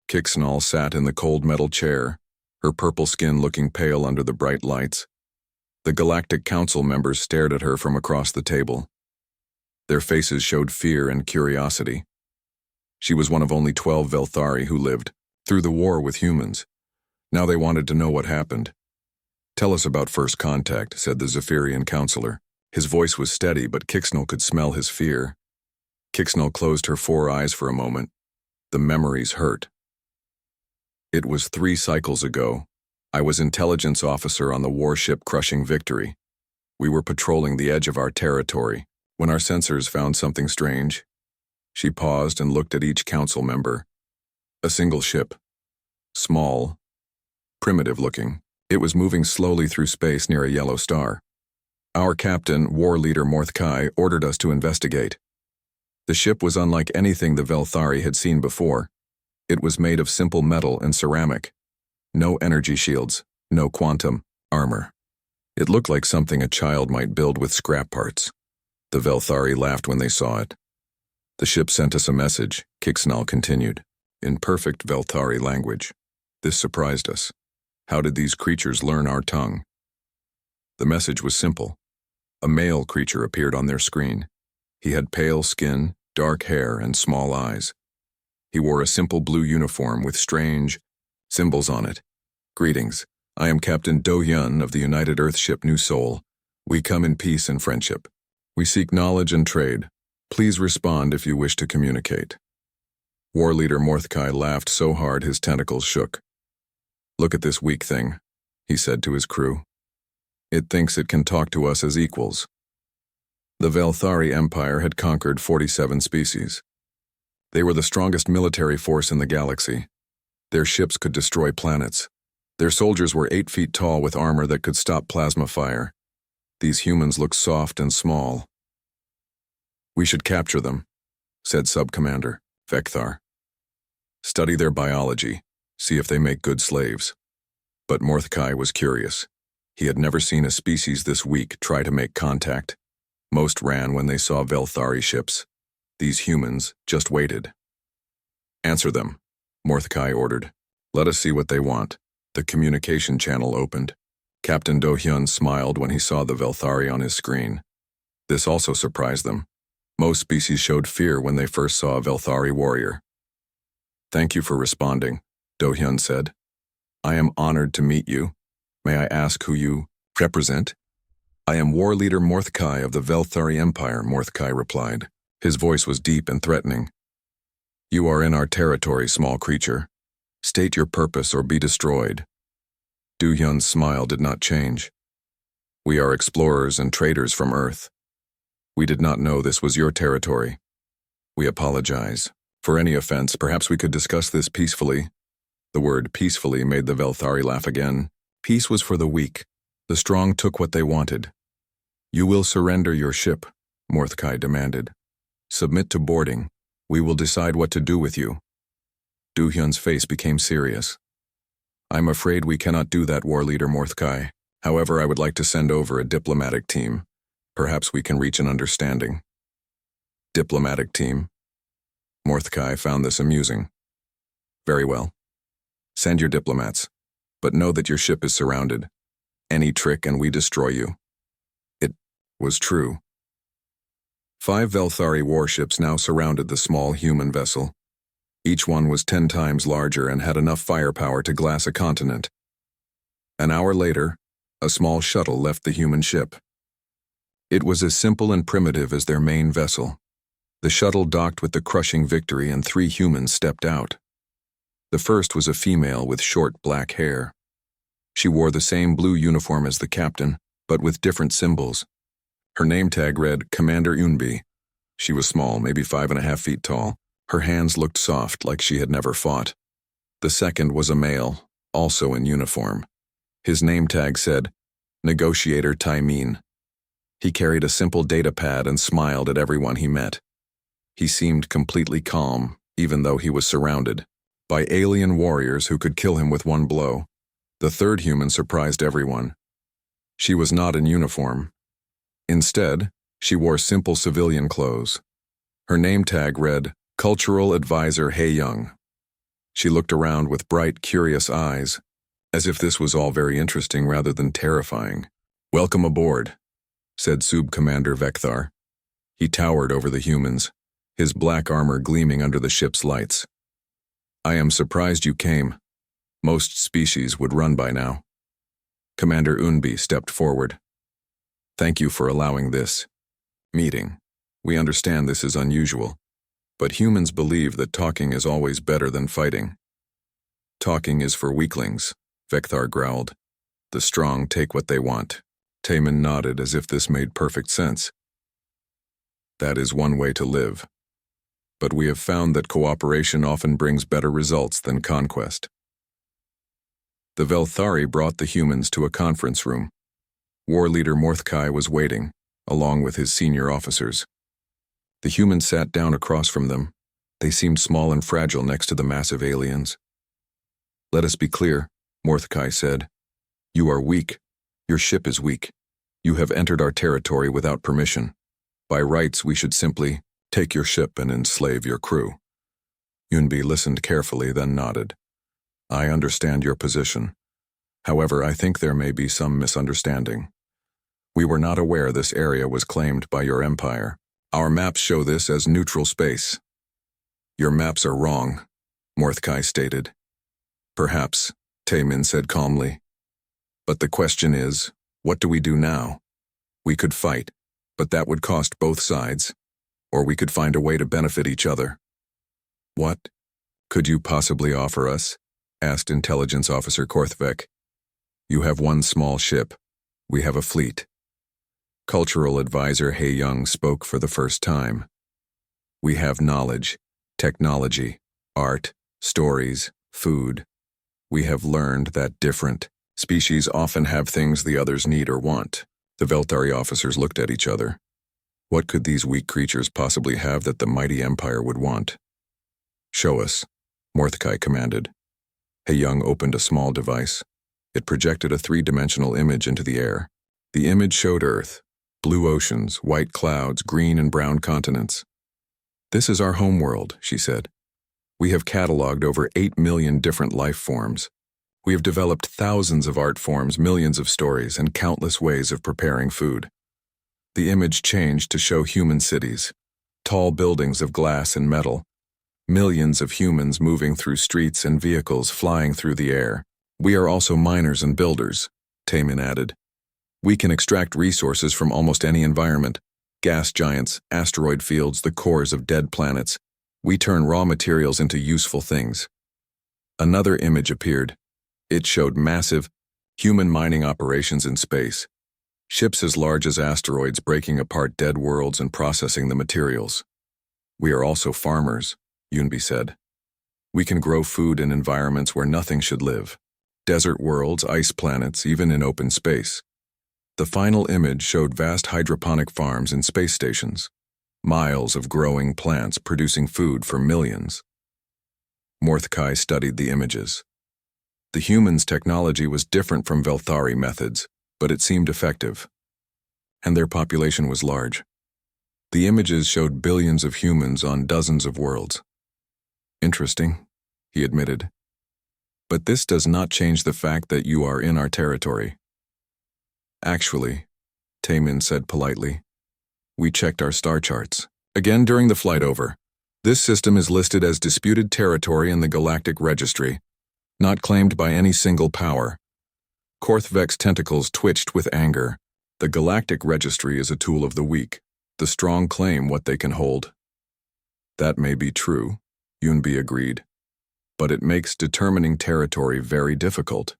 Kicksnall sat in the cold metal chair, her purple skin looking pale under the bright lights. The Galactic Council members stared at her from across the table. Their faces showed fear and curiosity. She was one of only 12 Velthari who lived through the war with humans. Now they wanted to know what happened. "Tell us about first contact," said the Zephyrian counselor. His voice was steady, but Kicksnall could smell his fear. Kicksnall closed her 4 eyes for a moment. The memories hurt. "It was 3 cycles ago. I was intelligence officer on the warship Crushing Victory. We were patrolling the edge of our territory when our sensors found something strange." She paused and looked at each council member. A single ship. Small. Primitive-looking. It was moving slowly through space near a yellow star. Our captain, war leader Morthkai, ordered us to investigate. The ship was unlike anything the Velthari had seen before. It was made of simple metal and ceramic. No energy shields, no quantum armor. It looked like something a child might build with scrap parts. The Velthari laughed when they saw it. "The ship sent us a message," Kicksnall continued, in perfect Velthari language. "This surprised us. How did these creatures learn our tongue?" The message was simple. A male creature appeared on their screen. He had pale skin, dark hair, and small eyes. He wore a simple blue uniform with strange symbols on it. "Greetings. I am Captain Do-Hyun of the United Earth ship New Seoul. We come in peace and friendship. We seek knowledge and trade. Please respond if you wish to communicate." War leader Morthkai laughed so hard his tentacles shook. "Look at this weak thing," he said to his crew. "It thinks it can talk to us as equals." The Velthari Empire had conquered 47 species. They were the strongest military force in the galaxy. Their ships could destroy planets. Their soldiers were 8 feet tall with armor that could stop plasma fire. These humans looked soft and small. "We should capture them," said Sub-Commander Vekthar. "Study their biology, see if they make good slaves." But Morthkai was curious. He had never seen a species this weak try to make contact. Most ran when they saw Velthari ships. These humans just waited. "Answer them," Morthkai ordered. "Let us see what they want." The communication channel opened. Captain Do-Hyun smiled when he saw the Velthari on his screen. This also surprised them. Most species showed fear when they first saw a Velthari warrior. "Thank you for responding," Do-Hyun said. "I am honored to meet you. May I ask who you represent?" "I am war leader Morthkai of the Velthari Empire," Morthkai replied. His voice was deep and threatening. "You are in our territory, small creature. State your purpose or be destroyed." Do-Hyun's smile did not change. "We are explorers and traders from Earth. We did not know this was your territory. We apologize. For any offense, perhaps we could discuss this peacefully." The word peacefully made the Velthari laugh again. Peace was for the weak. The strong took what they wanted. "You will surrender your ship," Morthkai demanded. "Submit to boarding. We will decide what to do with you." Do-Hyun's face became serious. "I'm afraid we cannot do that, war leader Morthkai. However, I would like to send over a diplomatic team. Perhaps we can reach an understanding." "Diplomatic team?" Morthkai found this amusing. "Very well. Send your diplomats, but know that your ship is surrounded. Any trick and we destroy you." It was true. 5 Velthari warships now surrounded the small human vessel. Each one was 10 times larger and had enough firepower to glass a continent. An hour later, a small shuttle left the human ship. It was as simple and primitive as their main vessel. The shuttle docked with the Crushing Victory and 3 humans stepped out. The first was a female with short black hair. She wore the same blue uniform as the captain, but with different symbols. Her name tag read Commander Unbi. She was small, maybe 5.5 feet tall. Her hands looked soft, like she had never fought. The second was a male, also in uniform. His name tag said Negotiator Taimin. He carried a simple data pad and smiled at everyone he met. He seemed completely calm, even though he was surrounded by alien warriors who could kill him with one blow. The third human surprised everyone. She was not in uniform. Instead, she wore simple civilian clothes. Her name tag read Cultural Advisor Hae Young. She looked around with bright, curious eyes, as if this was all very interesting rather than terrifying. "Welcome aboard," said Sub-Commander Vekthar. He towered over the humans, his black armor gleaming under the ship's lights. "I am surprised you came. Most species would run by now." Commander Unbi stepped forward. "Thank you for allowing this meeting. We understand this is unusual, but humans believe that talking is always better than fighting." "Talking is for weaklings," Vekthar growled. "The strong take what they want." Taman nodded as if this made perfect sense. "That is one way to live. But we have found that cooperation often brings better results than conquest." The Velthari brought the humans to a conference room. War leader Morthkai was waiting, along with his senior officers. The humans sat down across from them. They seemed small and fragile next to the massive aliens. "Let us be clear," Morthkai said. "You are weak. Your ship is weak. You have entered our territory without permission. By rights, we should simply take your ship and enslave your crew." Yunbi listened carefully, then nodded. "I understand your position. However, I think there may be some misunderstanding. We were not aware this area was claimed by your empire. Our maps show this as neutral space." "Your maps are wrong," Morthkai stated. "Perhaps," Taemin said calmly. "But the question is, what do we do now? We could fight, but that would cost both sides. Or we could find a way to benefit each other." "What could you possibly offer us?" asked Intelligence Officer Korthvek. "You have one small ship. We have a fleet." Cultural Advisor Hei Young spoke for the first time. "We have knowledge, technology, art, stories, food. We have learned that different species often have things the others need or want." The Veltari officers looked at each other. What could these weak creatures possibly have that the mighty empire would want? "Show us," Morthkai commanded. Hei Young opened a small device. It projected a three-dimensional image into the air. The image showed Earth, blue oceans, white clouds, green and brown continents. "This is our homeworld," she said. "We have cataloged over 8 million different life forms. We have developed thousands of art forms, millions of stories, and countless ways of preparing food." The image changed to show human cities, tall buildings of glass and metal, millions of humans moving through streets and vehicles flying through the air. "We are also miners and builders," Taemin added. "We can extract resources from almost any environment. Gas giants, asteroid fields, the cores of dead planets. We turn raw materials into useful things." Another image appeared. It showed massive, human mining operations in space. Ships as large as asteroids breaking apart dead worlds and processing the materials. "We are also farmers," Yunbi said. "We can grow food in environments where nothing should live. Desert worlds, ice planets, even in open space." The final image showed vast hydroponic farms in space stations. Miles of growing plants producing food for millions. Morthkai studied the images. The humans' technology was different from Velthari methods, but it seemed effective. And their population was large. The images showed billions of humans on dozens of worlds. "Interesting," he admitted. "But this does not change the fact that you are in our territory." "Actually," Taemin said politely, "we checked our star charts. Again during the flight over. This system is listed as disputed territory in the Galactic Registry, not claimed by any single power." Korthvek's tentacles twitched with anger. "The Galactic Registry is a tool of the weak. The strong claim what they can hold." "That may be true," Yunbi agreed. "But it makes determining territory very difficult.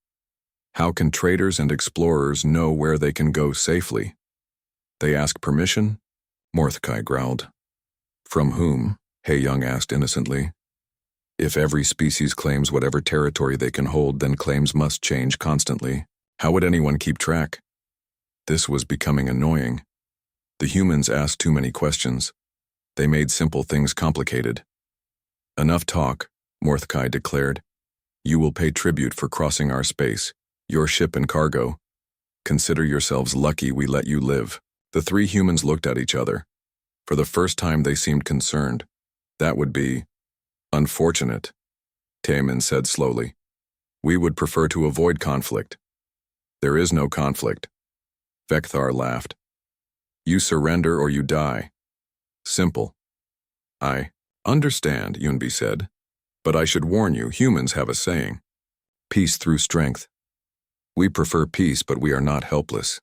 How can traders and explorers know where they can go safely? They ask permission?" Morthkai growled. "From whom?" Hei Young asked innocently. "If every species claims whatever territory they can hold, then claims must change constantly. How would anyone keep track?" This was becoming annoying. The humans asked too many questions. They made simple things complicated. "Enough talk," Morthkai declared. "You will pay tribute for crossing our space, your ship and cargo. Consider yourselves lucky we let you live." The three humans looked at each other. For the first time they seemed concerned. That would be unfortunate. Taemin said slowly. We would prefer to avoid conflict. There is no conflict. Vekthar laughed. You surrender or you die. Simple. I understand, Yunbi said. But I should warn you, humans have a saying. Peace through strength. We prefer peace, but we are not helpless.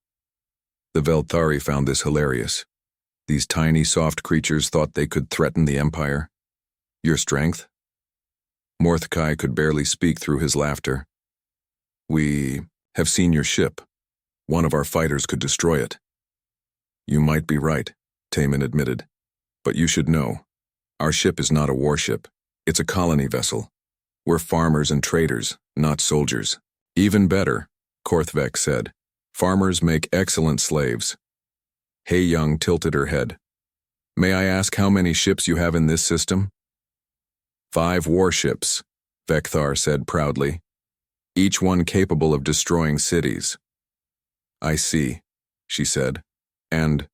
The Velthari found this hilarious. These tiny, soft creatures thought they could threaten the Empire. Your strength? Mordecai could barely speak through his laughter. We have seen your ship. One of our fighters could destroy it. You might be right, Taemin admitted. But you should know, our ship is not a warship. It's a colony vessel. We're farmers and traders, not soldiers. Even better, Korthvek said. Farmers make excellent slaves. Hei Young tilted her head. May I ask how many ships you have in this system? 5 warships, Vekthar said proudly. Each one capable of destroying cities. I see, she said. And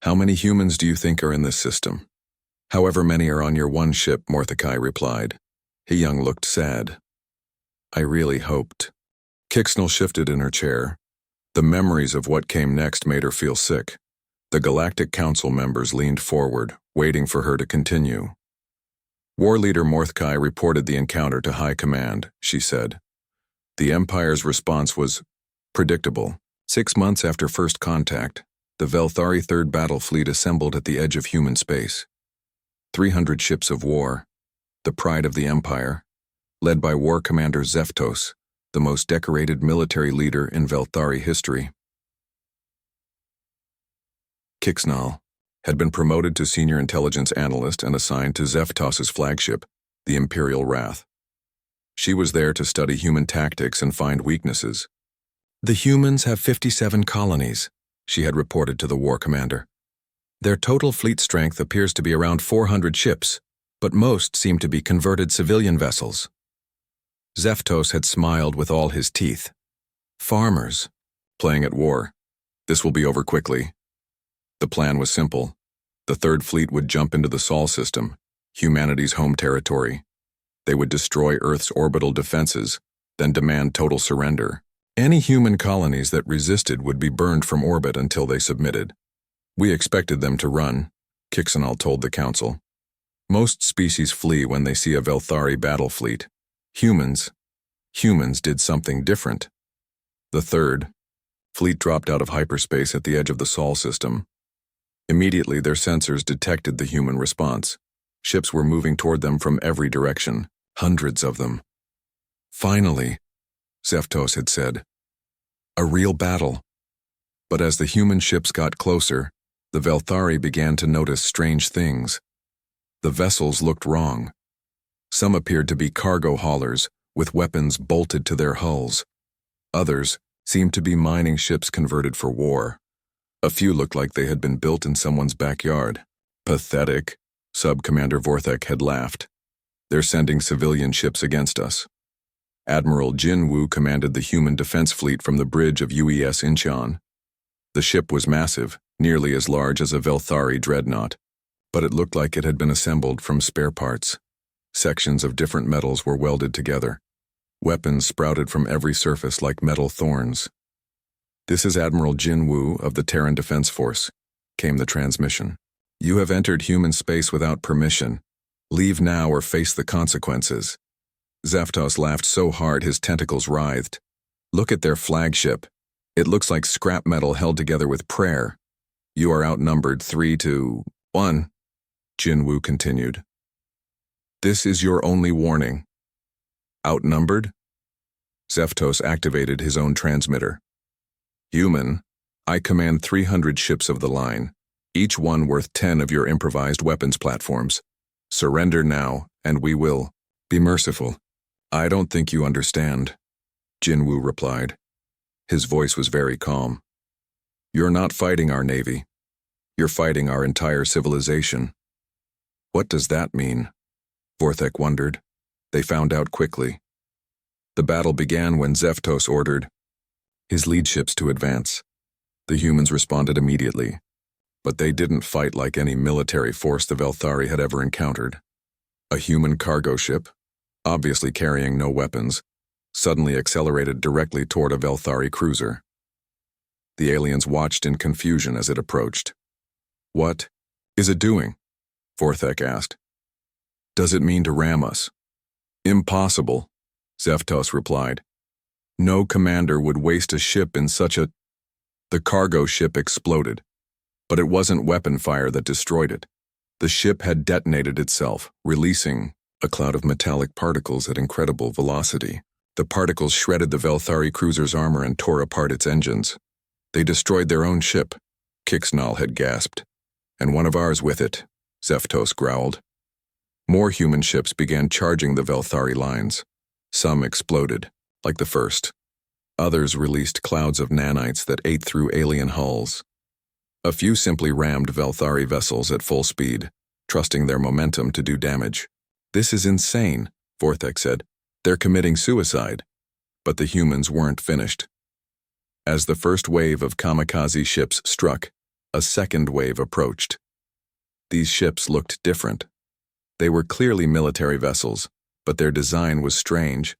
how many humans do you think are in this system? However many are on your one ship, Mordecai replied. Hei Young looked sad. I really hoped. Kixnell shifted in her chair. The memories of what came next made her feel sick. The Galactic Council members leaned forward, waiting for her to continue. War Leader Mordecai reported the encounter to High Command, she said. The Empire's response was predictable. 6 months after first contact, the Velthari Third Battle Fleet assembled at the edge of human space. 300 ships of war, the pride of the Empire, led by War Commander Zeftos, the most decorated military leader in Velthari history. Kixnall had been promoted to senior intelligence analyst and assigned to Zeftos's flagship, the Imperial Wrath. She was there to study human tactics and find weaknesses. The humans have 57 colonies, she had reported to the war commander. Their total fleet strength appears to be around 400 ships, but most seem to be converted civilian vessels. Zeftos had smiled with all his teeth. Farmers, playing at war. This will be over quickly. The plan was simple. The Third Fleet would jump into the Sol system, humanity's home territory. They would destroy Earth's orbital defenses, then demand total surrender. Any human colonies that resisted would be burned from orbit until they submitted. We expected them to run, Kixnall told the Council. Most species flee when they see a Velthari battle fleet. Humans did something different. The Third Fleet dropped out of hyperspace at the edge of the Sol system. Immediately, their sensors detected the human response. Ships were moving toward them from every direction, hundreds of them. Finally, Zeftos had said, a real battle. But as the human ships got closer, the Velthari began to notice strange things. The vessels looked wrong. Some appeared to be cargo haulers, with weapons bolted to their hulls. Others seemed to be mining ships converted for war. A few looked like they had been built in someone's backyard. Pathetic, Sub-Commander Vorthek had laughed. They're sending civilian ships against us. Admiral Jin Wu commanded the human defense fleet from the bridge of UES Incheon. The ship was massive, nearly as large as a Velthari dreadnought, but it looked like it had been assembled from spare parts. Sections of different metals were welded together. Weapons sprouted from every surface like metal thorns. This is Admiral Jin Wu of the Terran Defense Force, came the transmission. You have entered human space without permission. Leave now or face the consequences. Zeftos laughed so hard his tentacles writhed. Look at their flagship. It looks like scrap metal held together with prayer. You are outnumbered 3-1, Jin Wu continued. This is your only warning. Outnumbered? Zeftos activated his own transmitter. Human, I command 300 ships of the line, each one worth 10 of your improvised weapons platforms. Surrender now, and we will. Be merciful. I don't think you understand, Jin Wu replied. His voice was very calm. You're not fighting our navy. You're fighting our entire civilization. What does that mean? Vorthek wondered. They found out quickly. The battle began when Zeftos ordered his lead ships to advance. The humans responded immediately, but they didn't fight like any military force the Velthari had ever encountered. A human cargo ship, obviously carrying no weapons, suddenly accelerated directly toward a Velthari cruiser. The aliens watched in confusion as it approached. "What is it doing?" Vorthek asked. "Does it mean to ram us?" "Impossible," Zeftos replied. "No commander would waste a ship in such a—" The cargo ship exploded, but it wasn't weapon fire that destroyed it. The ship had detonated itself, releasing a cloud of metallic particles at incredible velocity. The particles shredded the Velthari cruiser's armor and tore apart its engines. "They destroyed their own ship," Kixnal had gasped. "And one of ours with it," Zeftos growled. More human ships began charging the Velthari lines. Some exploded, like the first. Others released clouds of nanites that ate through alien hulls. A few simply rammed Velthari vessels at full speed, trusting their momentum to do damage. "This is insane," Vorthek said. "They're committing suicide." But the humans weren't finished. As the first wave of kamikaze ships struck, a second wave approached. These ships looked different. They were clearly military vessels, but their design was strange.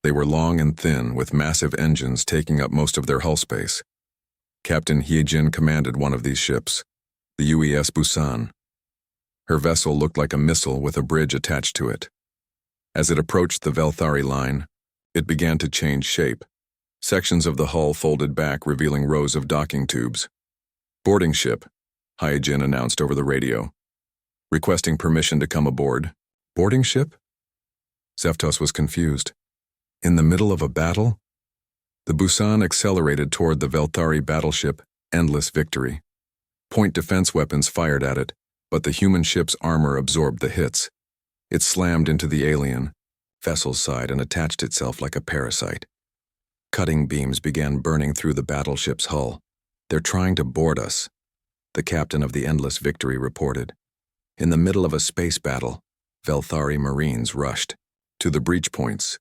They were long and thin, with massive engines taking up most of their hull space. Captain Hyejin commanded one of these ships, the UES Busan. Her vessel looked like a missile with a bridge attached to it. As it approached the Velthari line, it began to change shape. Sections of the hull folded back, revealing rows of docking tubes. "Boarding ship," Hyejin announced over the radio. "Requesting permission to come aboard." "Boarding ship?" Zeftos was confused. In the middle of a battle? The Busan accelerated toward the Velthari battleship, Endless Victory. Point defense weapons fired at it, but the human ship's armor absorbed the hits. It slammed into the alien vessel's side and attached itself like a parasite. Cutting beams began burning through the battleship's hull. "They're trying to board us," the captain of the Endless Victory reported. In the middle of a space battle, Velthari Marines rushed to the breach points.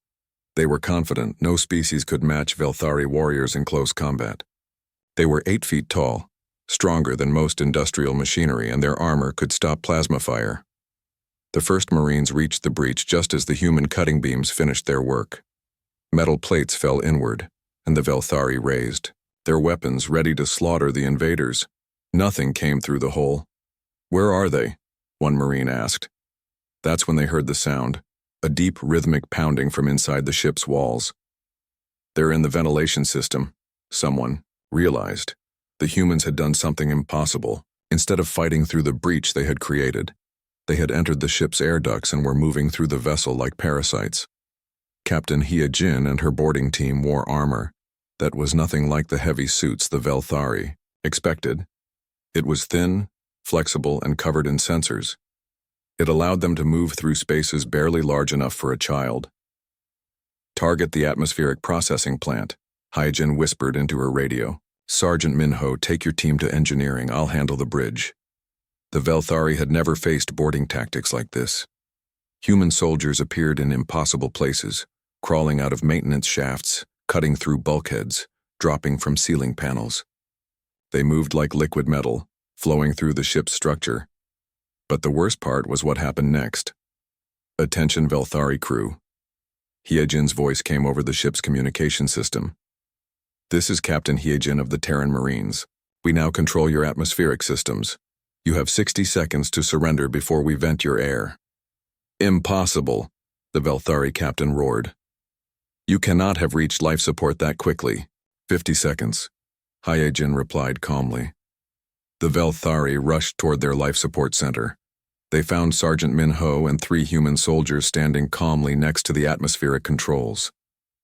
They were confident no species could match Velthari warriors in close combat. They were 8 feet tall, stronger than most industrial machinery, and their armor could stop plasma fire. The first Marines reached the breach just as the human cutting beams finished their work. Metal plates fell inward, and the Velthari raised, their weapons ready to slaughter the invaders. Nothing came through the hole. "Where are they?" one Marine asked. That's when they heard the sound, a deep rhythmic pounding from inside the ship's walls. "They're in the ventilation system," someone realized. The humans had done something impossible. Instead of fighting through the breach they had created, they had entered the ship's air ducts and were moving through the vessel like parasites. Captain Hyejin and her boarding team wore armor that was nothing like the heavy suits the Velthari expected. It was thin, flexible, and covered in sensors. It allowed them to move through spaces barely large enough for a child. "Target the atmospheric processing plant," Hyejin whispered into her radio. "Sergeant Minho, take your team to engineering. I'll handle the bridge." The Velthari had never faced boarding tactics like this. Human soldiers appeared in impossible places, crawling out of maintenance shafts, cutting through bulkheads, dropping from ceiling panels. They moved like liquid metal, flowing through the ship's structure. But the worst part was what happened next. "Attention Velthari crew." Hyejin's voice came over the ship's communication system. "This is Captain Hyejin of the Terran Marines. We now control your atmospheric systems. You have 60 seconds to surrender before we vent your air." "Impossible," the Velthari captain roared. "You cannot have reached life support that quickly." 50 seconds, Hyejin replied calmly. The Velthari rushed toward their life support center. They found Sergeant Minho and 3 human soldiers standing calmly next to the atmospheric controls.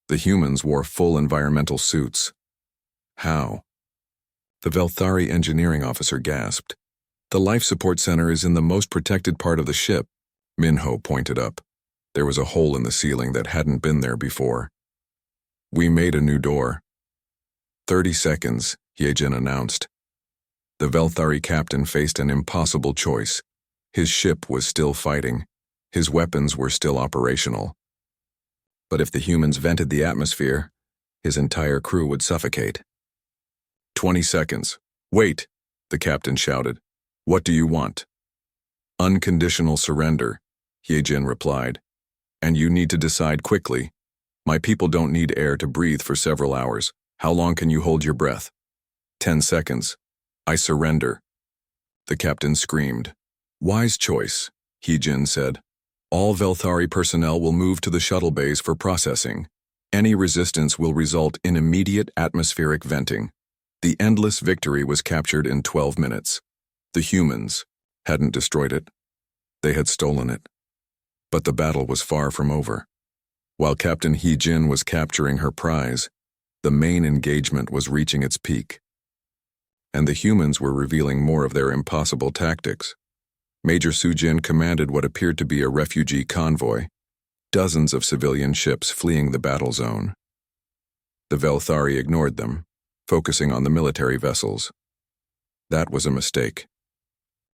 The humans wore full environmental suits. "How?" The Velthari engineering officer gasped. "The life support center is in the most protected part of the ship," Minho pointed up. There was a hole in the ceiling that hadn't been there before. "We made a new door." 30 seconds, Hyejin announced. The Velthari captain faced an impossible choice. His ship was still fighting. His weapons were still operational. But if the humans vented the atmosphere, his entire crew would suffocate. 20 seconds. "Wait," the captain shouted. "What do you want?" "Unconditional surrender," Hyejin replied. And you need to decide quickly. My people don't need air to breathe for several hours. How long can you hold your breath? 10 seconds. I surrender. The captain screamed. Wise choice, Heejin said. All Velthari personnel will move to the shuttle bays for processing. Any resistance will result in immediate atmospheric venting. The endless victory was captured in 12 minutes. The humans hadn't destroyed it. They had stolen it. But the battle was far from over. While Captain Heejin was capturing her prize, the main engagement was reaching its peak. And the humans were revealing more of their impossible tactics. Major Sujin commanded what appeared to be a refugee convoy, dozens of civilian ships fleeing the battle zone. The Velthari ignored them, focusing on the military vessels. That was a mistake.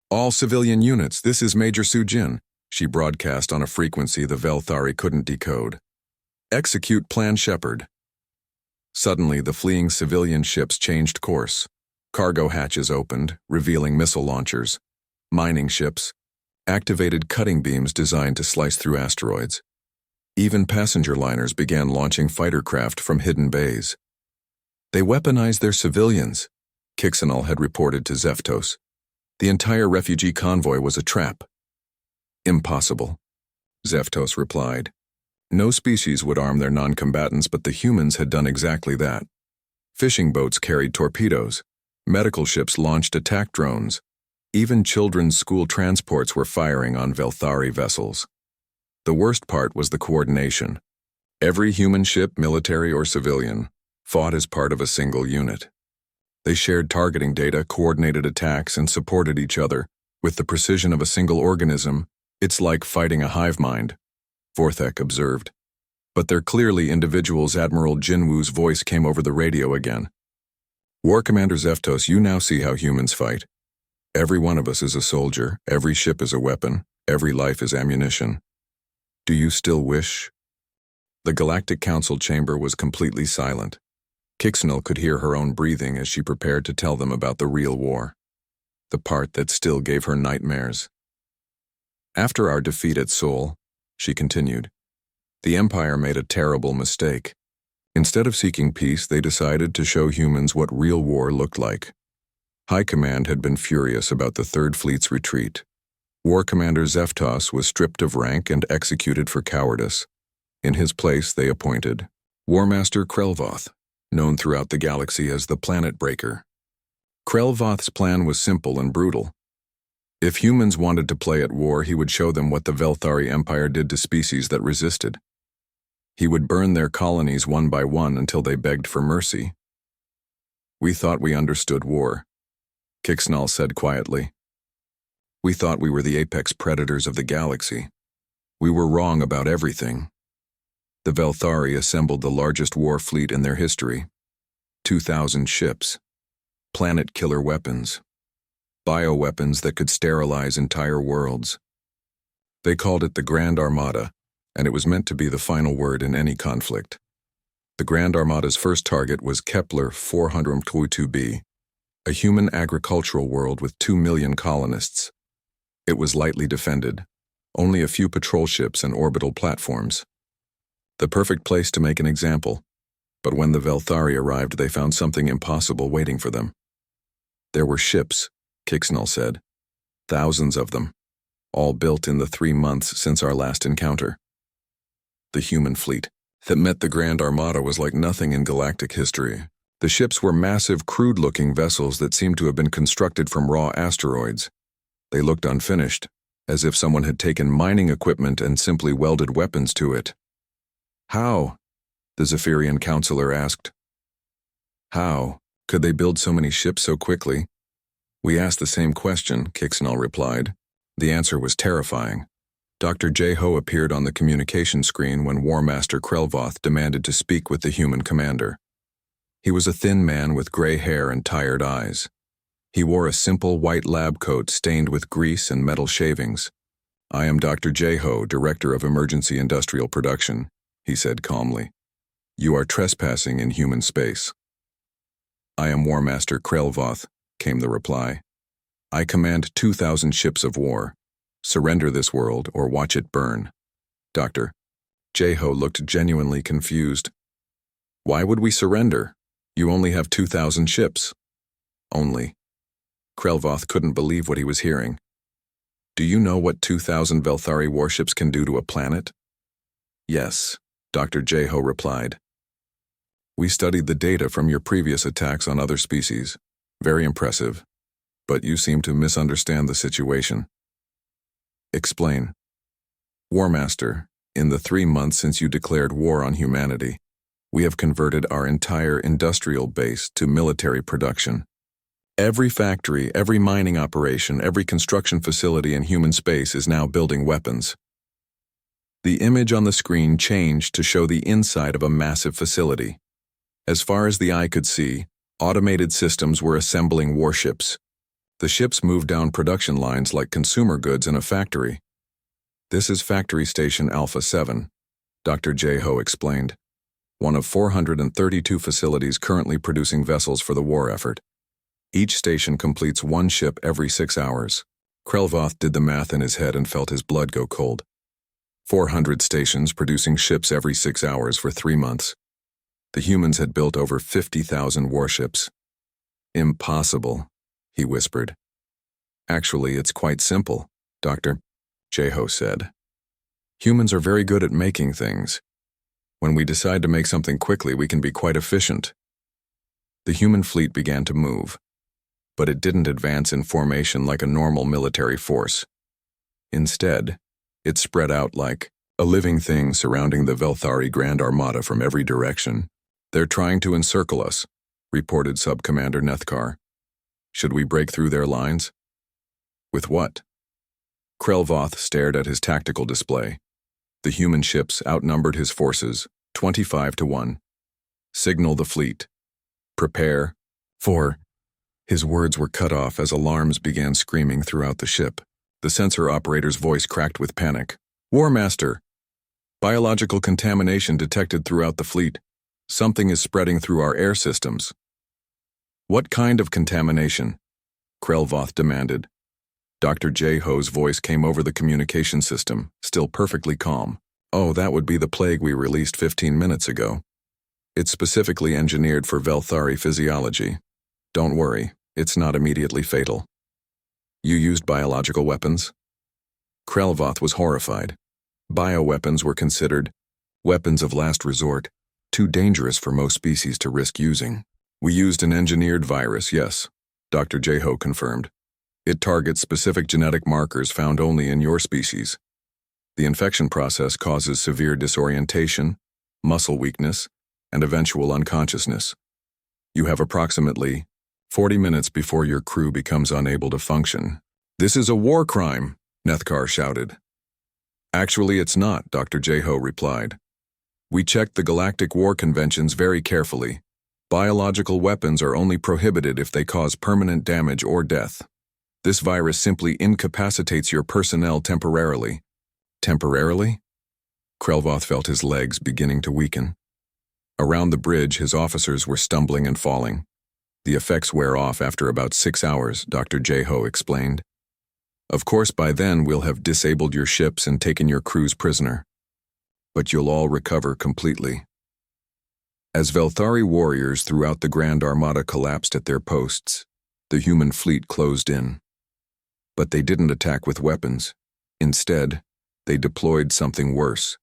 All civilian units, this is Major Sujin, she broadcast on a frequency the Velthari couldn't decode. Execute Plan Shepherd. Suddenly, the fleeing civilian ships changed course. Cargo hatches opened, revealing missile launchers. Mining ships activated cutting beams designed to slice through asteroids. Even passenger liners began launching fighter craft from hidden bays. They weaponized their civilians, Kixanal had reported to Zeftos. The entire refugee convoy was a trap. Impossible, Zeftos replied. No species would arm their non-combatants, but the humans had done exactly that. Fishing boats carried torpedoes. Medical ships launched attack drones. Even children's school transports were firing on Velthari vessels. The worst part was the coordination. Every human ship, military or civilian, fought as part of a single unit. They shared targeting data, coordinated attacks, and supported each other. With the precision of a single organism, it's like fighting a hive mind, Vorthek observed. But they're clearly individuals. Admiral Jinwoo's voice came over the radio again. War Commander Zeftos, you now see how humans fight. Every one of us is a soldier, every ship is a weapon, every life is ammunition. Do you still wish? The Galactic Council chamber was completely silent. Kixanal could hear her own breathing as she prepared to tell them about the real war. The part that still gave her nightmares. After our defeat at Seoul, she continued, the Empire made a terrible mistake. Instead of seeking peace, they decided to show humans what real war looked like. High Command had been furious about the Third Fleet's retreat. War Commander Zeftos was stripped of rank and executed for cowardice. In his place, they appointed War Master Krelvoth, known throughout the galaxy as the Planet Breaker. Krelvoth's plan was simple and brutal. If humans wanted to play at war, he would show them what the Velthari Empire did to species that resisted. He would burn their colonies one by one until they begged for mercy. We thought we understood war, Kixanal said quietly. We thought we were the apex predators of the galaxy. We were wrong about everything. The Velthari assembled the largest war fleet in their history. 2,000 ships. Planet-killer weapons. Bioweapons that could sterilize entire worlds. They called it the Grand Armada, and it was meant to be the final word in any conflict. The Grand Armada's first target was Kepler 422b, a human agricultural world with 2 million colonists. It was lightly defended, only a few patrol ships and orbital platforms. The perfect place to make an example, but when the Velthari arrived, they found something impossible waiting for them. There were ships, Kixanal said, thousands of them, all built in the 3 months since our last encounter. The human fleet that met the Grand Armada was like nothing in galactic history. The ships were massive, crude-looking vessels that seemed to have been constructed from raw asteroids. They looked unfinished, as if someone had taken mining equipment and simply welded weapons to it. How? The Zephyrian counselor asked. How could they build so many ships so quickly? We asked the same question, Kixanal replied. The answer was terrifying. Dr. J-Ho appeared on the communication screen when War Master Krelvoth demanded to speak with the human commander. He was a thin man with gray hair and tired eyes. He wore a simple white lab coat stained with grease and metal shavings. I am Dr. J-Ho, Director of Emergency Industrial Production, he said calmly. You are trespassing in human space. I am War Master Krelvoth, came the reply. I command 2,000 ships of war. Surrender this world or watch it burn. Doctor, Jeho looked genuinely confused. Why would we surrender? You only have 2,000 ships. Only. Krelvoth couldn't believe what he was hearing. Do you know what 2,000 Velthari warships can do to a planet? Yes, Dr. Jeho replied. We studied the data from your previous attacks on other species. Very impressive. But you seem to misunderstand the situation. Explain. War Master, in the 3 months since you declared war on humanity, we have converted our entire industrial base to military production. Every factory, every mining operation, every construction facility in human space is now building weapons. The image on the screen changed to show the inside of a massive facility. As far as the eye could see, automated systems were assembling warships. The ships moved down production lines like consumer goods in a factory. This is Factory Station Alpha 7, Dr. Jeho explained, one of 432 facilities currently producing vessels for the war effort. Each station completes 1 ship every 6 hours. Krelvoth did the math in his head and felt his blood go cold. 400 stations producing ships every 6 hours for 3 months. The humans had built over 50,000 warships. Impossible, he whispered. Actually, it's quite simple, Dr. Jeho said. Humans are very good at making things. When we decide to make something quickly, we can be quite efficient. The human fleet began to move, but it didn't advance in formation like a normal military force. Instead, it spread out like a living thing surrounding the Velthari Grand Armada from every direction. They're trying to encircle us, reported Sub-Commander Nethkar. Should we break through their lines? With what? Krelvoth stared at his tactical display. The human ships outnumbered his forces, 25-1. Signal the fleet. Prepare for... His words were cut off as alarms began screaming throughout the ship. The sensor operator's voice cracked with panic. War Master! Biological contamination detected throughout the fleet. Something is spreading through our air systems. What kind of contamination? Krelvoth demanded. Dr. Jeho's voice came over the communication system, still perfectly calm. Oh, that would be the plague we released 15 minutes ago. It's specifically engineered for Velthari physiology. Don't worry, it's not immediately fatal. You used biological weapons? Krelvoth was horrified. Bioweapons were considered weapons of last resort, too dangerous for most species to risk using. We used an engineered virus, yes, Dr. Jeho confirmed. It targets specific genetic markers found only in your species. The infection process causes severe disorientation, muscle weakness, and eventual unconsciousness. You have approximately 40 minutes before your crew becomes unable to function. This is a war crime, Nethkar shouted. Actually, it's not, Dr. Jeho replied. We checked the Galactic War Conventions very carefully. Biological weapons are only prohibited if they cause permanent damage or death. This virus simply incapacitates your personnel temporarily. Temporarily? Krelvoth felt his legs beginning to weaken. Around the bridge, his officers were stumbling and falling. The effects wear off after about 6 hours, Dr. Jeho explained. Of course, by then we'll have disabled your ships and taken your crews prisoner. But you'll all recover completely. As Velthari warriors throughout the Grand Armada collapsed at their posts, the human fleet closed in. But they didn't attack with weapons. Instead, they deployed something worse.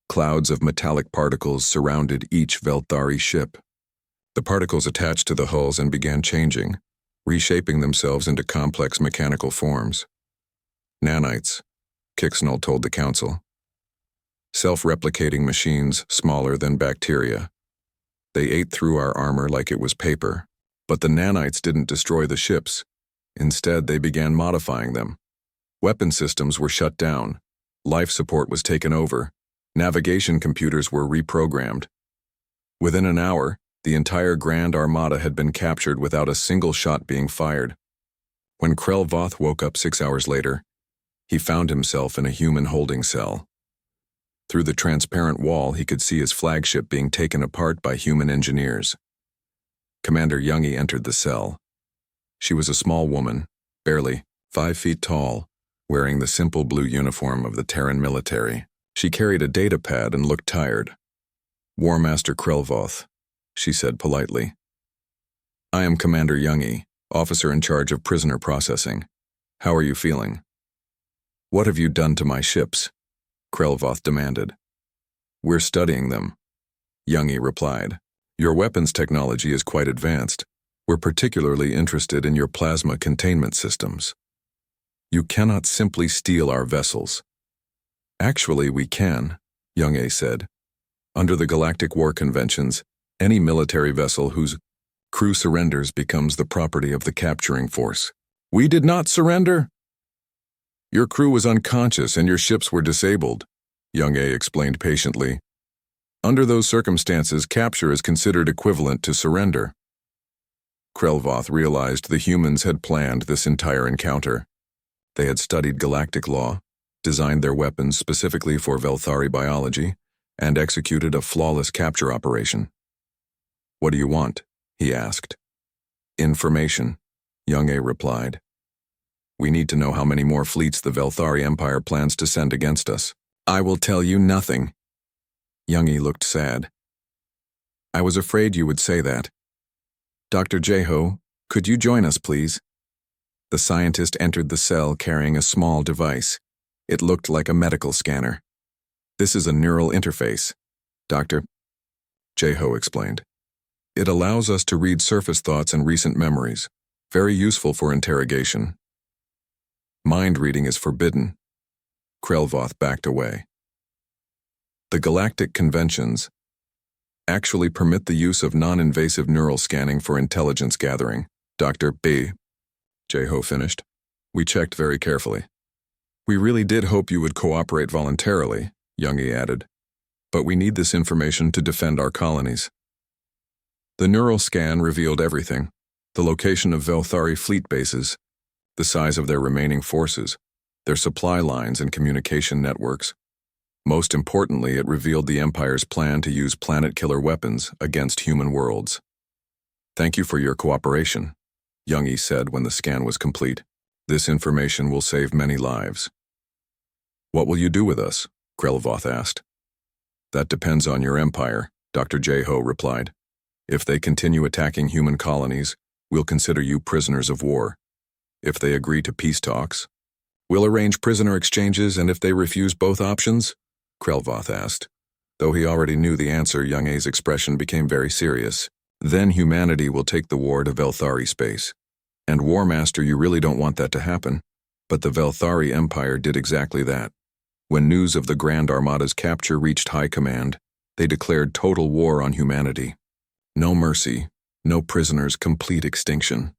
Clouds of metallic particles surrounded each Velthari ship. The particles attached to the hulls and began changing, reshaping themselves into complex mechanical forms. Nanites, Kixnall told the Council. Self-replicating machines smaller than bacteria. They ate through our armor like it was paper. But the nanites didn't destroy the ships. Instead, they began modifying them. Weapon systems were shut down. Life support was taken over. Navigation computers were reprogrammed. Within an hour, the entire Grand Armada had been captured without a single shot being fired. When Krelvoth woke up 6 hours later, he found himself in a human holding cell. Through the transparent wall, he could see his flagship being taken apart by human engineers. Commander Youngie entered the cell. She was a small woman, barely 5 feet tall, wearing the simple blue uniform of the Terran military. She carried a data pad and looked tired. "War Master Krelvoth," she said politely. "I am Commander Youngie, officer in charge of prisoner processing. How are you feeling?" "What have you done to my ships?" Krelvoth demanded. "We're studying them," Youngie replied. "Your weapons technology is quite advanced. We're particularly interested in your plasma containment systems. You cannot simply steal our vessels." "Actually, we can," Youngie said. "Under the Galactic War Conventions, any military vessel whose crew surrenders becomes the property of the capturing force." "We did not surrender." "Your crew was unconscious and your ships were disabled," Youngie explained patiently. "Under those circumstances, capture is considered equivalent to surrender." Krelvoth realized the humans had planned this entire encounter. They had studied galactic law, designed their weapons specifically for Velthari biology, and executed a flawless capture operation. "What do you want?" he asked. "Information," Youngie replied. "We need to know how many more fleets the Velthari Empire plans to send against us." "I will tell you nothing." Youngie looked sad. "I was afraid you would say that. Dr. Jeho, could you join us, please?" The scientist entered the cell carrying a small device. It looked like a medical scanner. "This is a neural interface," Dr. Jeho explained. "It allows us to read surface thoughts and recent memories. Very useful for interrogation." "Mind reading is forbidden." Krelvoth backed away. "The Galactic Conventions actually permit the use of non-invasive neural scanning for intelligence gathering," Dr. B. Jeho finished. "We checked very carefully." "We really did hope you would cooperate voluntarily," Youngie added. "But we need this information to defend our colonies." The neural scan revealed everything: the location of Velthari fleet bases, the size of their remaining forces, their supply lines and communication networks. Most importantly, it revealed the Empire's plan to use planet-killer weapons against human worlds. "Thank you for your cooperation," Youngie said when the scan was complete. "This information will save many lives." "What will you do with us?" Krelvoth asked. "That depends on your Empire," Dr. Jeho replied. "If they continue attacking human colonies, we'll consider you prisoners of war. If they agree to peace talks, we'll arrange prisoner exchanges, and if they refuse both options?" Krelvoth asked. Though he already knew the answer, Youngie's expression became very serious. "Then humanity will take the war to Velthari space. And War Master, you really don't want that to happen. But the Velthari Empire did exactly that. When news of the Grand Armada's capture reached High Command, they declared total war on humanity. No mercy, no prisoners, complete extinction.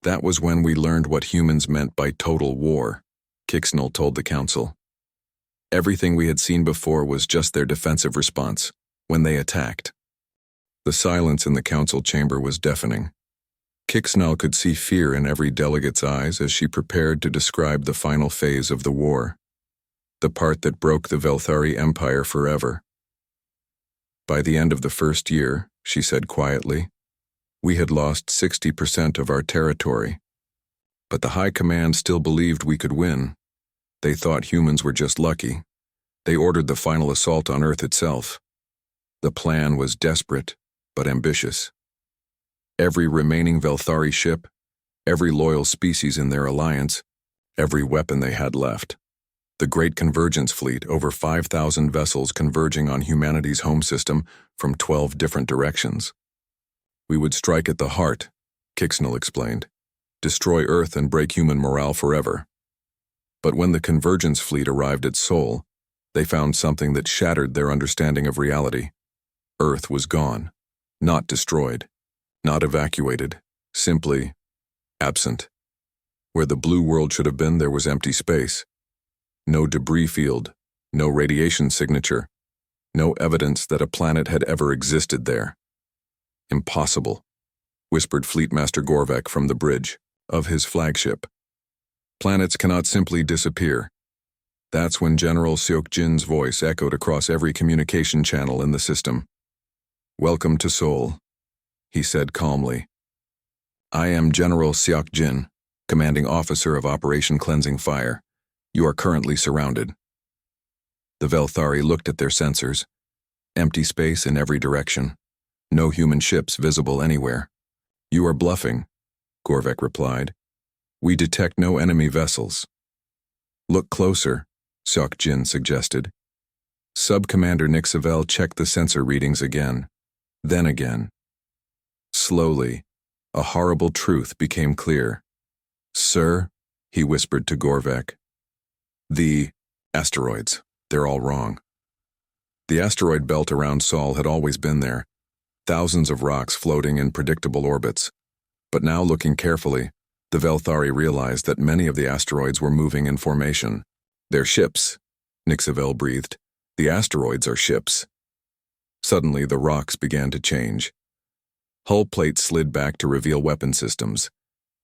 That was when we learned what humans meant by total war," Kixnall told the Council. "Everything we had seen before was just their defensive response, when they attacked." The silence in the Council chamber was deafening. Kixnall could see fear in every delegate's eyes as she prepared to describe the final phase of the war, the part that broke the Velthari Empire forever. "By the end of the first year," she said quietly, "we had lost 60% of our territory. But the High Command still believed we could win. They thought humans were just lucky. They ordered the final assault on Earth itself. The plan was desperate, but ambitious. Every remaining Velthari ship, every loyal species in their alliance, every weapon they had left. The Great Convergence Fleet, over 5,000 vessels converging on humanity's home system from 12 different directions. We would strike at the heart," Kixnall explained, "destroy Earth and break human morale forever. But when the Convergence Fleet arrived at Sol, they found something that shattered their understanding of reality. Earth was gone, not destroyed, not evacuated, simply absent. Where the blue world should have been, there was empty space. No debris field, no radiation signature, no evidence that a planet had ever existed there. Impossible," whispered Fleet Master Gorvek from the bridge of his flagship. "Planets cannot simply disappear." That's when General Seokjin's voice echoed across every communication channel in the system. "Welcome to Sol," he said calmly. "I am General Seokjin, commanding officer of Operation Cleansing Fire. You are currently surrounded." The Velthari looked at their sensors. Empty space in every direction. No human ships visible anywhere. "You are bluffing," Gorvek replied. "We detect no enemy vessels." "Look closer," Seok-Jin suggested. Sub-Commander Nixavel checked the sensor readings again. Then again. Slowly, a horrible truth became clear. "Sir," he whispered to Gorvek. "The asteroids, they're all wrong." The asteroid belt around Sol had always been there, thousands of rocks floating in predictable orbits. But now, looking carefully, the Velthari realized that many of the asteroids were moving in formation. "They're ships," Nixavel breathed. "The asteroids are ships." Suddenly, the rocks began to change. Hull plates slid back to reveal weapon systems.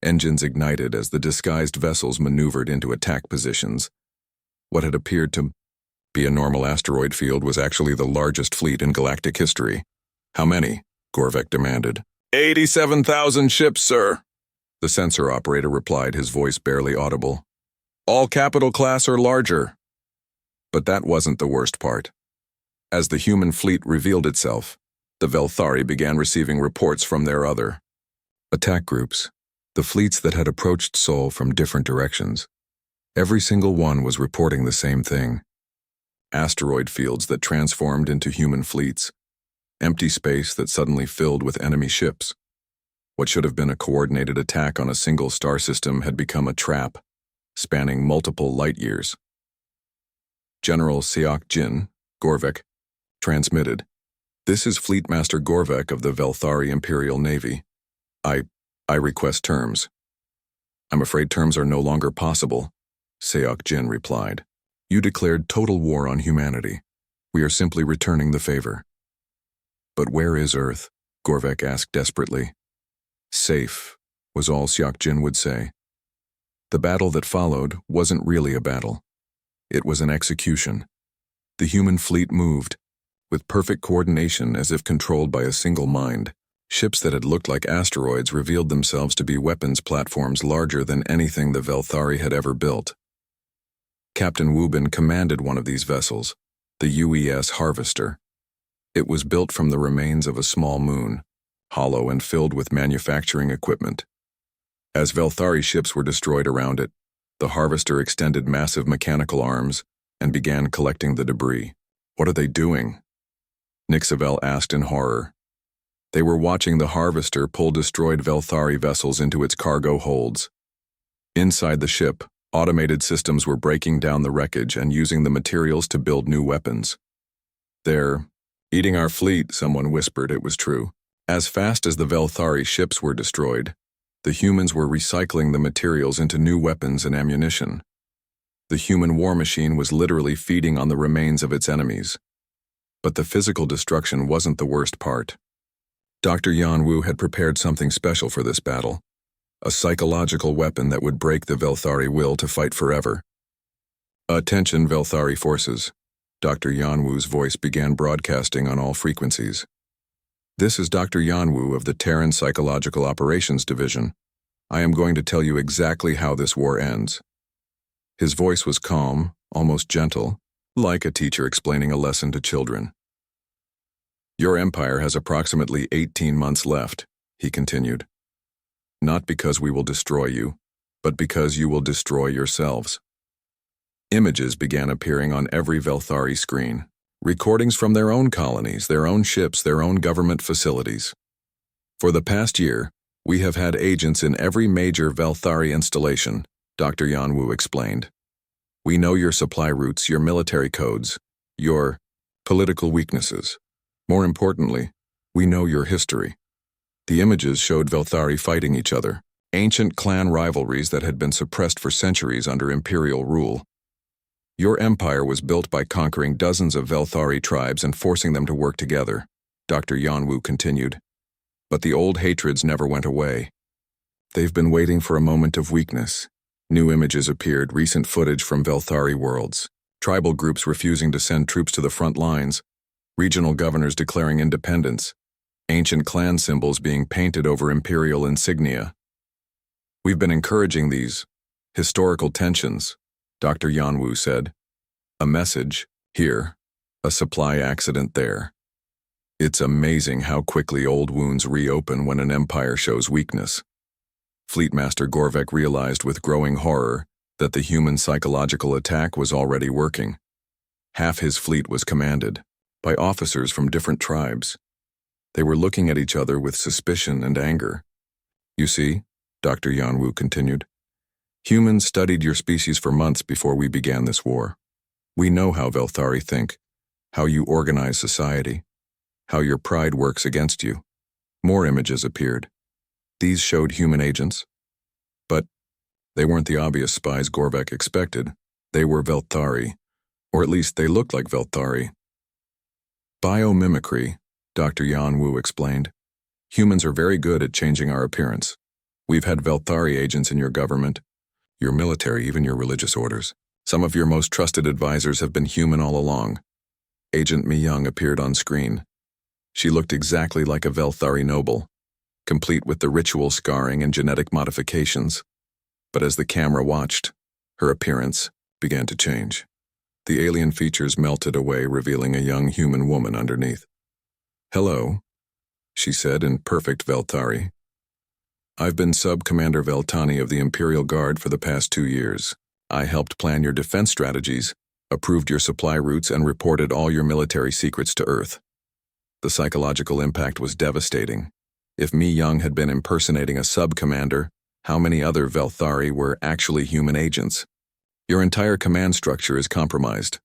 Engines ignited as the disguised vessels maneuvered into attack positions. What had appeared to be a normal asteroid field was actually the largest fleet in galactic history. "How many?" Gorvek demanded. 87,000 ships, sir," the sensor operator replied, his voice barely audible. "All capital class or larger." But that wasn't the worst part. As the human fleet revealed itself, the Velthari began receiving reports from their other attack groups, the fleets that had approached Sol from different directions. Every single one was reporting the same thing. Asteroid fields that transformed into human fleets. Empty space that suddenly filled with enemy ships. What should have been a coordinated attack on a single star system had become a trap, spanning multiple light years. General Seok-Jin, Gorvek, transmitted. "This is Fleet Master Gorvek of the Velthari Imperial Navy. I request terms." "I'm afraid terms are no longer possible," Seok-Jin replied. "You declared total war on humanity. We are simply returning the favor." "But where is Earth?" Gorvek asked desperately. "Safe," was all Seok-Jin would say. The battle that followed wasn't really a battle. It was an execution. The human fleet moved, with perfect coordination as if controlled by a single mind. Ships that had looked like asteroids revealed themselves to be weapons platforms larger than anything the Velthari had ever built. Captain Wubin commanded one of these vessels, the UES Harvester. It was built from the remains of a small moon, hollow and filled with manufacturing equipment. As Velthari ships were destroyed around it, the Harvester extended massive mechanical arms and began collecting the debris. "What are they doing?" Nixavel asked in horror. They were watching the Harvester pull destroyed Velthari vessels into its cargo holds. Inside the ship, automated systems were breaking down the wreckage and using the materials to build new weapons. "They're eating our fleet," someone whispered. It was true. As fast as the Velthari ships were destroyed, the humans were recycling the materials into new weapons and ammunition. The human war machine was literally feeding on the remains of its enemies. But the physical destruction wasn't the worst part. Dr. Yanwu had prepared something special for this battle, a psychological weapon that would break the Velthari will to fight forever. "Attention, Velthari forces." Dr. Yanwu's voice began broadcasting on all frequencies. "This is Dr. Yanwu of the Terran Psychological Operations Division. I am going to tell you exactly how this war ends." His voice was calm, almost gentle, like a teacher explaining a lesson to children. "Your empire has approximately 18 months left," he continued. "Not because we will destroy you, but because you will destroy yourselves." Images began appearing on every Velthari screen, recordings from their own colonies, their own ships, their own government facilities. "For the past year, we have had agents in every major Velthari installation," Dr. Yanwu explained. "We know your supply routes, your military codes, your political weaknesses. More importantly, we know your history." The images showed Velthari fighting each other, ancient clan rivalries that had been suppressed for centuries under imperial rule. "Your empire was built by conquering dozens of Velthari tribes and forcing them to work together," Dr. Yanwu continued. "But the old hatreds never went away. They've been waiting for a moment of weakness." New images appeared, recent footage from Velthari worlds, tribal groups refusing to send troops to the front lines, regional governors declaring independence, ancient clan symbols being painted over imperial insignia. "We've been encouraging these historical tensions," Dr. Yanwu said. "A message Here, a supply accident there. It's amazing how quickly old wounds reopen when an empire shows weakness. Fleetmaster Gorvek realized with growing horror that the human psychological attack was already working. Half his fleet was commanded by officers from different tribes. They were looking at each other with suspicion and anger. You see, Dr. Yanwu continued, humans studied your species for months before we began this war. We know how Velthari think, how you organize society, how your pride works against you. More images appeared. These showed human agents. But they weren't the obvious spies Gorvek expected. They were Velthari, or at least they looked like Velthari. Biomimicry, Dr. Yanwu explained. Humans are very good at changing our appearance. We've had Velthari agents in your government, your military, even your religious orders. Some of your most trusted advisors have been human all along. Agent Mi Young appeared on screen. She looked exactly like a Velthari noble, complete with the ritual scarring and genetic modifications. But as the camera watched, her appearance began to change. The alien features melted away, revealing a young human woman underneath. Hello, she said in perfect Velthari. I've been Sub-Commander Veltani of the Imperial Guard for the past 2 years. I helped plan your defense strategies, approved your supply routes, and reported all your military secrets to Earth. The psychological impact was devastating. If Mi Young had been impersonating a sub-commander, how many other Velthari were actually human agents? Your entire command structure is compromised,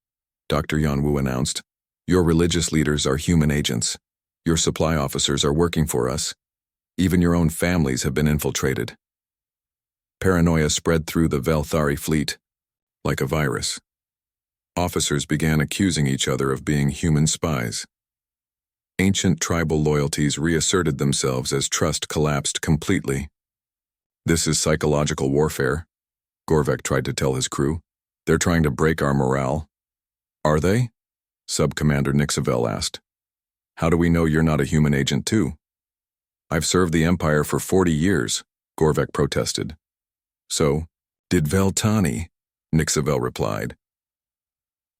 Dr. Yanwu announced. Your religious leaders are human agents. Your supply officers are working for us. Even your own families have been infiltrated. Paranoia spread through the Velthari fleet, like a virus. Officers began accusing each other of being human spies. Ancient tribal loyalties reasserted themselves as trust collapsed completely. This is psychological warfare, Gorvek tried to tell his crew. They're trying to break our morale. Are they? Sub-Commander Nixavel asked. How do we know you're not a human agent too? I've served the Empire for 40 years, Gorvek protested. So, did Veltani, Nixavel replied.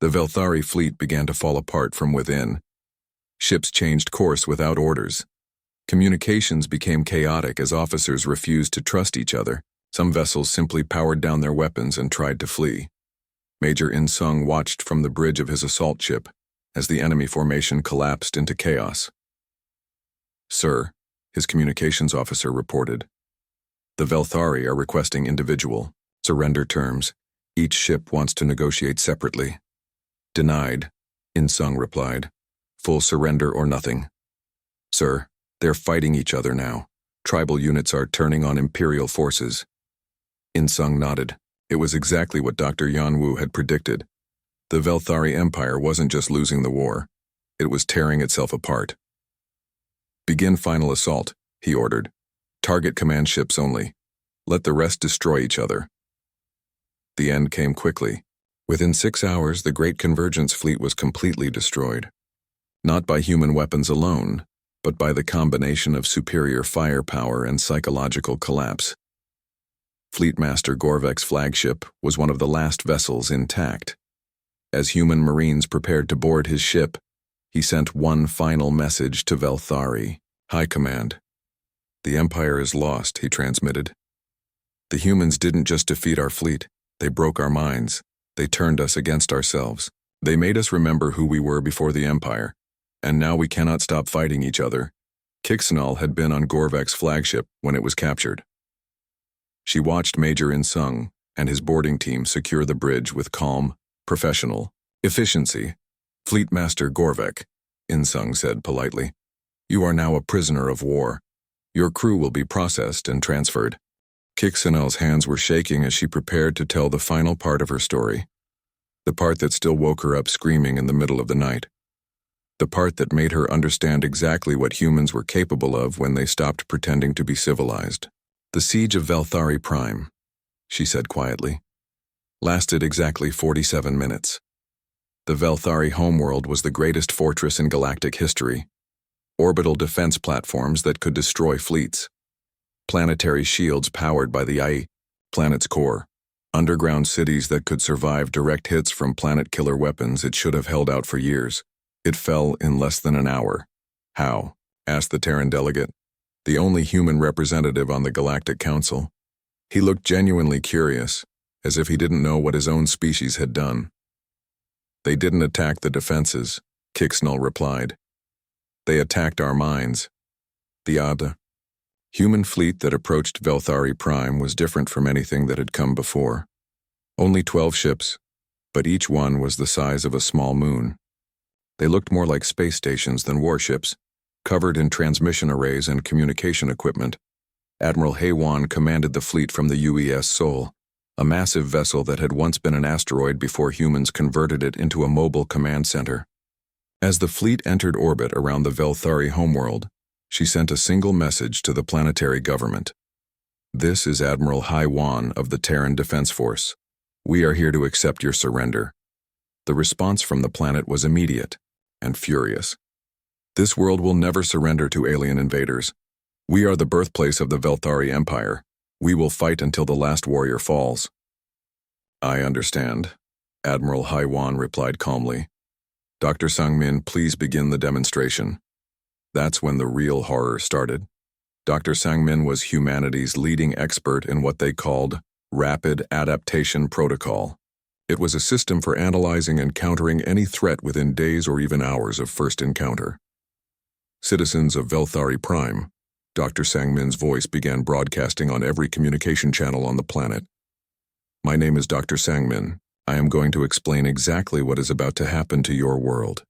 The Velthari fleet began to fall apart from within. Ships changed course without orders. Communications became chaotic as officers refused to trust each other. Some vessels simply powered down their weapons and tried to flee. Major In Sung watched from the bridge of his assault ship as the enemy formation collapsed into chaos. Sir, his communications officer reported. The Velthari are requesting individual surrender terms. Each ship wants to negotiate separately. Denied, In Sung replied. Full surrender or nothing. Sir, they're fighting each other now. Tribal units are turning on Imperial forces. In Sung nodded. It was exactly what Dr. Yanwu had predicted. The Velthari Empire wasn't just losing the war. It was tearing itself apart. Begin final assault, he ordered. Target command ships only. Let the rest destroy each other. The end came quickly. Within 6 hours, the Great Convergence fleet was completely destroyed. Not by human weapons alone, but by the combination of superior firepower and psychological collapse. Fleetmaster Gorvek's flagship was one of the last vessels intact. As human marines prepared to board his ship, he sent one final message to Velthari. High Command. The Empire is lost, he transmitted. The humans didn't just defeat our fleet, they broke our minds. They turned us against ourselves. They made us remember who we were before the Empire, and now we cannot stop fighting each other. Kixanal had been on Gorvek's flagship when it was captured. She watched Major In Sung and his boarding team secure the bridge with calm, professional efficiency. Fleetmaster Gorvek, In Sung said politely, you are now a prisoner of war. Your crew will be processed and transferred. Kixanal's hands were shaking as she prepared to tell the final part of her story. The part that still woke her up screaming in the middle of the night. The part that made her understand exactly what humans were capable of when they stopped pretending to be civilized. The siege of Velthari Prime, she said quietly, lasted exactly 47 minutes. The Velthari homeworld was the greatest fortress in galactic history. Orbital defense platforms that could destroy fleets. Planetary shields powered by the planet's core. Underground cities that could survive direct hits from planet-killer weapons it should have held out for years. It fell in less than an hour. How? Asked the Terran delegate, the only human representative on the Galactic Council. He looked genuinely curious, as if he didn't know what his own species had done. They didn't attack the defenses, Kixnull replied. They attacked our minds. The human fleet that approached Velthari Prime was different from anything that had come before. Only 12 ships, but each one was the size of a small moon. They looked more like space stations than warships, covered in transmission arrays and communication equipment. Admiral Haywan commanded the fleet from the UES Sol, a massive vessel that had once been an asteroid before humans converted it into a mobile command center. As the fleet entered orbit around the Velthari homeworld, she sent a single message to the planetary government. This is Admiral Haywan of the Terran Defense Force. We are here to accept your surrender. The response from the planet was immediate and furious. This world will never surrender to alien invaders. We are the birthplace of the Velthari Empire. We will fight until the last warrior falls. I understand, Admiral Haywan replied calmly. Dr. Sangmin, please begin the demonstration. That's when the real horror started. Dr. Sangmin was humanity's leading expert in what they called Rapid Adaptation Protocol. It was a system for analyzing and countering any threat within days or even hours of first encounter. Citizens of Velthari Prime, Dr. Sangmin's voice began broadcasting on every communication channel on the planet. My name is Dr. Sangmin. I am going to explain exactly what is about to happen to your world.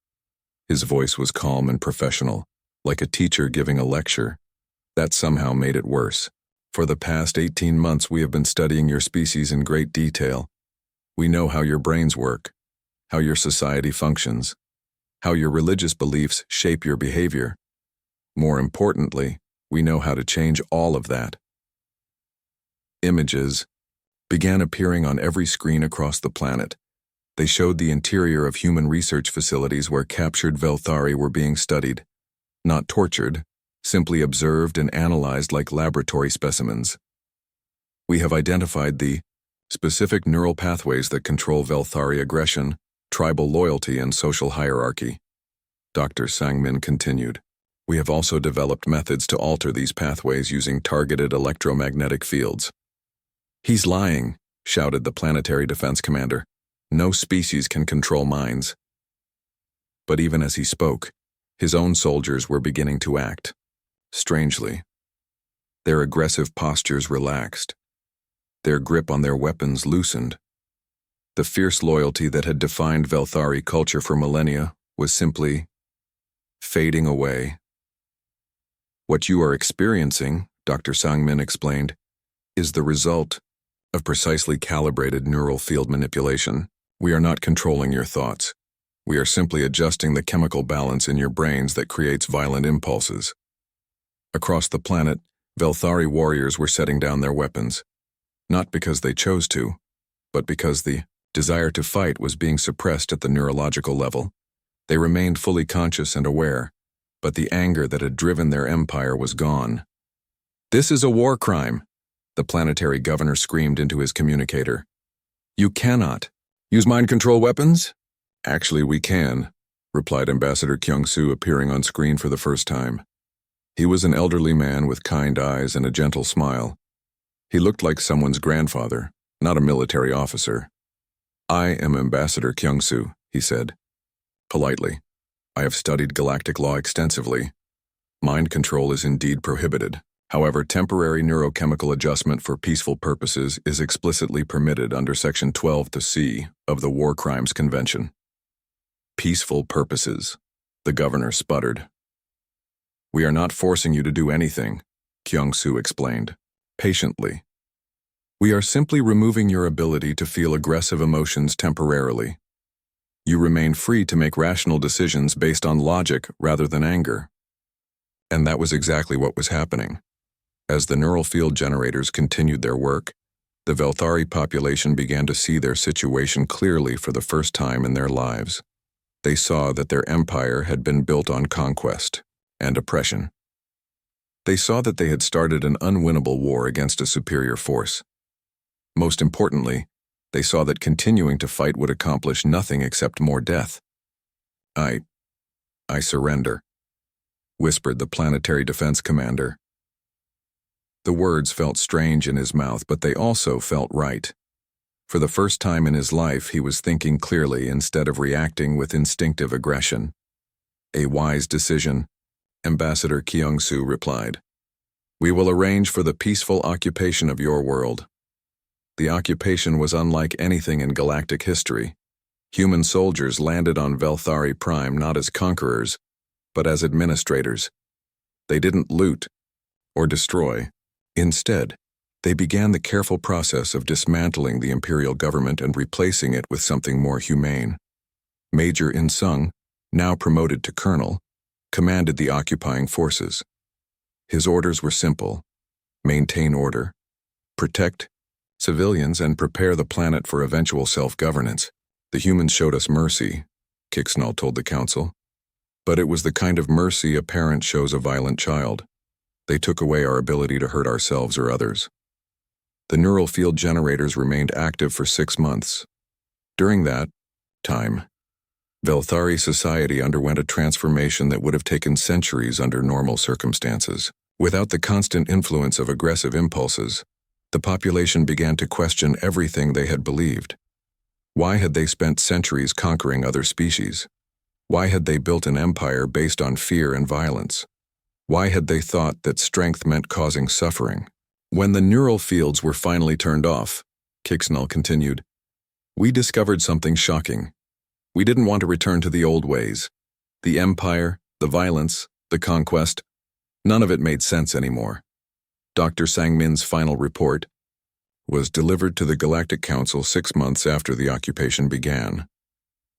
His voice was calm and professional, like a teacher giving a lecture. That somehow made it worse. For the past 18 months we have been studying your species in great detail. We know how your brains work, how your society functions, how your religious beliefs shape your behavior. More importantly, we know how to change all of that. Images began appearing on every screen across the planet. They showed the interior of human research facilities where captured Velthari were being studied. Not tortured, simply observed and analyzed like laboratory specimens. We have identified the specific neural pathways that control Velthari aggression, tribal loyalty, and social hierarchy. Dr. Sangmin continued. We have also developed methods to alter these pathways using targeted electromagnetic fields. He's lying, shouted the planetary defense commander. No species can control minds. But even as he spoke, his own soldiers were beginning to act. Strangely, their aggressive postures relaxed. Their grip on their weapons loosened. The fierce loyalty that had defined Velthari culture for millennia was simply fading away. What you are experiencing, Dr. Sangmin explained, is the result of precisely calibrated neural field manipulation. We are not controlling your thoughts. We are simply adjusting the chemical balance in your brains that creates violent impulses. Across the planet, Velthari warriors were setting down their weapons, not because they chose to, but because the desire to fight was being suppressed at the neurological level. They remained fully conscious and aware, but the anger that had driven their empire was gone. This is a war crime, the planetary governor screamed into his communicator. You cannot use mind control weapons? Actually, we can, replied Ambassador Kyung-Soo, appearing on screen for the first time. He was an elderly man with kind eyes and a gentle smile. He looked like someone's grandfather, not a military officer. I am Ambassador Kyung-Soo, he said. Politely, I have studied galactic law extensively. Mind control is indeed prohibited. However, temporary neurochemical adjustment for peaceful purposes is explicitly permitted under Section 12(c) of the War Crimes Convention. Peaceful purposes, the governor sputtered. We are not forcing you to do anything, Kyung-Soo explained, patiently. We are simply removing your ability to feel aggressive emotions temporarily. You remain free to make rational decisions based on logic rather than anger. And that was exactly what was happening. As the neural field generators continued their work, the Velthari population began to see their situation clearly for the first time in their lives. They saw that their empire had been built on conquest and oppression. They saw that they had started an unwinnable war against a superior force. Most importantly, They saw that continuing to fight would accomplish nothing except more death. I surrender," whispered the Planetary Defense Commander. The words felt strange in his mouth, but they also felt right. For the first time in his life, he was thinking clearly instead of reacting with instinctive aggression. "A wise decision," Ambassador Kyung-soo replied. "We will arrange for the peaceful occupation of your world." The occupation was unlike anything in galactic history. Human soldiers landed on Velthari Prime not as conquerors, but as administrators. They didn't loot or destroy. Instead, they began the careful process of dismantling the imperial government and replacing it with something more humane. Major In-sung, now promoted to colonel, commanded the occupying forces. His orders were simple: maintain order, protect civilians, and prepare the planet for eventual self-governance. "The humans showed us mercy," Kixnall told the council. "But it was the kind of mercy a parent shows a violent child. They took away our ability to hurt ourselves or others." The neural field generators remained active for 6 months. During that time, Velthari society underwent a transformation that would have taken centuries under normal circumstances. Without the constant influence of aggressive impulses, the population began to question everything they had believed. Why had they spent centuries conquering other species? Why had they built an empire based on fear and violence? Why had they thought that strength meant causing suffering? When the neural fields were finally turned off, Kixnall continued, "We discovered something shocking. We didn't want to return to the old ways. The empire, the violence, the conquest, none of it made sense anymore." Dr. Sang-min's final report was delivered to the Galactic Council 6 months after the occupation began.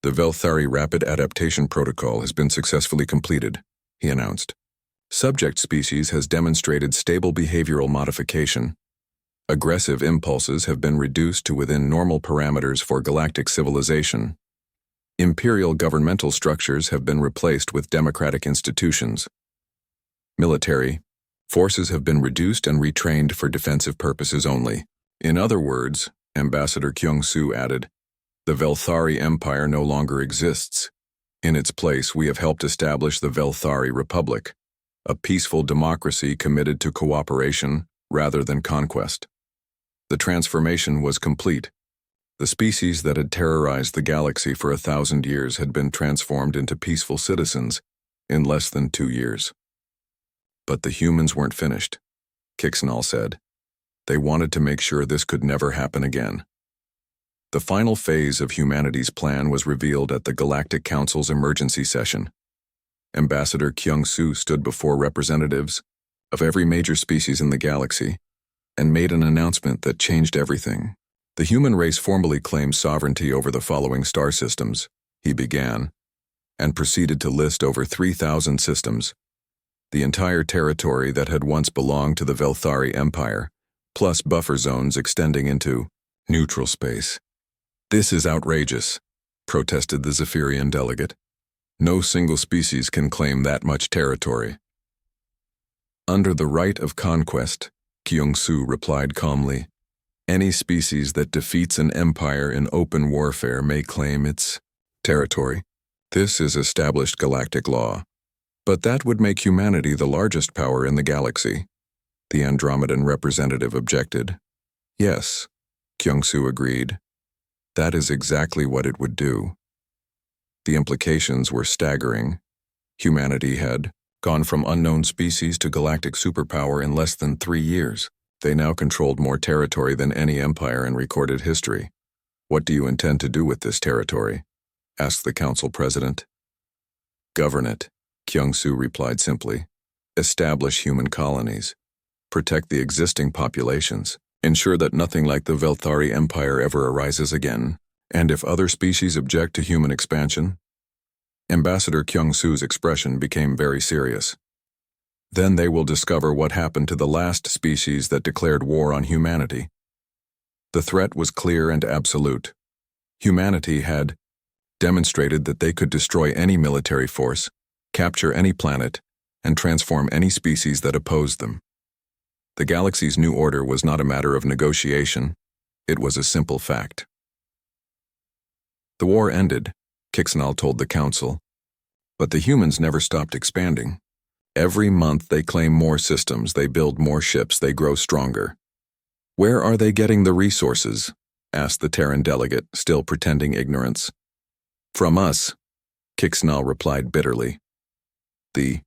"The Velthari Rapid Adaptation Protocol has been successfully completed," he announced. "Subject species has demonstrated stable behavioral modification. Aggressive impulses have been reduced to within normal parameters for galactic civilization. Imperial governmental structures have been replaced with democratic institutions. Military forces have been reduced and retrained for defensive purposes only." In other words, Ambassador Kyung-soo added, "the Velthari Empire no longer exists. In its place, we have helped establish the Velthari Republic, a peaceful democracy committed to cooperation rather than conquest." The transformation was complete. The species that had terrorized the galaxy for 1,000 years had been transformed into peaceful citizens in less than 2 years. But the humans weren't finished, Kixnall said. They wanted to make sure this could never happen again. The final phase of humanity's plan was revealed at the Galactic Council's emergency session. Ambassador Kyung-soo stood before representatives of every major species in the galaxy and made an announcement that changed everything. "The human race formally claims sovereignty over the following star systems," he began, and proceeded to list over 3,000 systems. The entire territory that had once belonged to the Velthari Empire, plus buffer zones extending into neutral space. "This is outrageous," protested the Zephyrian delegate. "No single species can claim that much territory." "Under the right of conquest," Kyung-soo replied calmly, "any species that defeats an empire in open warfare may claim its territory. This is established galactic law. But that would make humanity the largest power in the galaxy," the Andromedan representative objected. "Yes," Kyung-soo agreed. "That is exactly what it would do." The implications were staggering. Humanity had gone from unknown species to galactic superpower in less than 3 years. They now controlled more territory than any empire in recorded history. "What do you intend to do with this territory?" asked the council president. "Govern it," Kyung-soo replied simply. "Establish human colonies. Protect the existing populations. Ensure that nothing like the Velthari Empire ever arises again. And if other species object to human expansion?" Ambassador Kyung-soo's expression became very serious. "Then they will discover what happened to the last species that declared war on humanity." The threat was clear and absolute. Humanity had demonstrated that they could destroy any military force, capture any planet, and transform any species that opposed them. The galaxy's new order was not a matter of negotiation. It was a simple fact. The war ended, Kixnal told the council. But the humans never stopped expanding. Every month they claim more systems, they build more ships, they grow stronger. Where are they getting the resources? Asked the Terran delegate, still pretending ignorance. From us, Kixnal replied bitterly. The